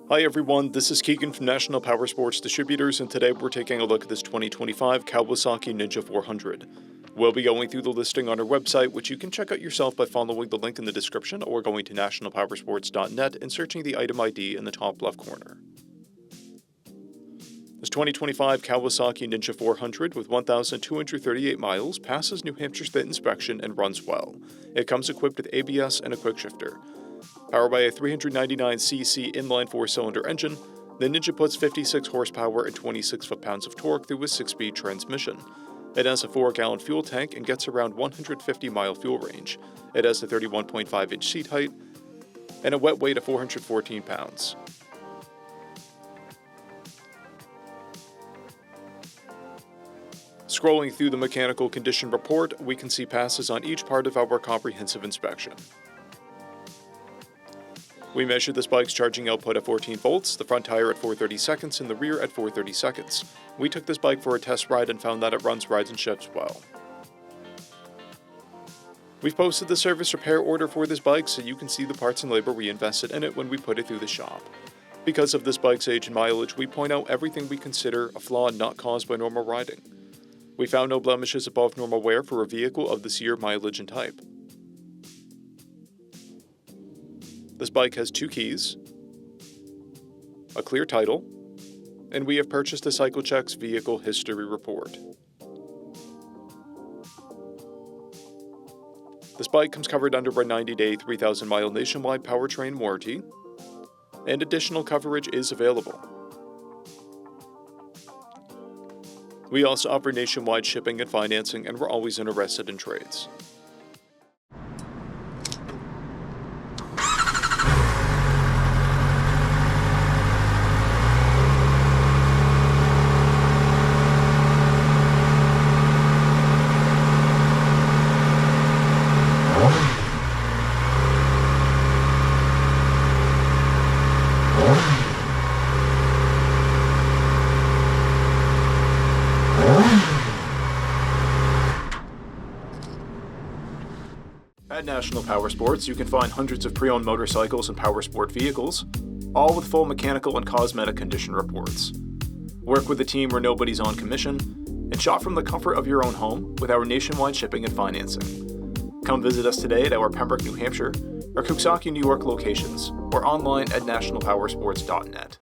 Hi everyone, this is Keegan from National Powersports Distributors, and today we're taking a look at this 2025 Kawasaki ZX400. We'll be going through the listing on our website, which you can check out yourself by following the link in the description or going to nationalpowersports.net and searching the item ID in the top left corner. This 2025 Kawasaki ZX400 with 1,238 miles passes New Hampshire's fit inspection and runs well. It comes equipped with ABS and a quick shifter. Powered by a 399cc inline 4-cylinder engine, the Ninja puts 56 horsepower and 26 foot-pounds of torque through a 6-speed transmission. It has a 4-gallon fuel tank and gets around 150-mile fuel range. It has a 31.5-inch seat height and a wet weight of 414 pounds. Scrolling through the mechanical condition report, we can see passes on each part of our comprehensive inspection. We measured this bike's charging output at 14 volts, the front tire at 430 seconds, and the rear at 430 seconds. We took this bike for a test ride and found that it runs, rides, and shifts well. We've posted the service repair order for this bike so you can see the parts and labor we invested in it when we put it through the shop. Because of this bike's age and mileage, we point out everything we consider a flaw not caused by normal riding. We found no blemishes above normal wear for a vehicle of this year, mileage, and type. This bike has 2 keys, a clear title, and we have purchased a CycleCheck's vehicle history report. This bike comes covered under a 90-day, 3,000-mile nationwide powertrain warranty, and additional coverage is available. We also offer nationwide shipping and financing, and we're always interested in trades. At National Powersports, you can find hundreds of pre-owned motorcycles and powersport vehicles, all with full mechanical and cosmetic condition reports. Work with a team where nobody's on commission, and shop from the comfort of your own home with our nationwide shipping and financing. Come visit us today at our Pembroke, New Hampshire, or KAWASAKI, New York locations, or online at nationalpowersports.net.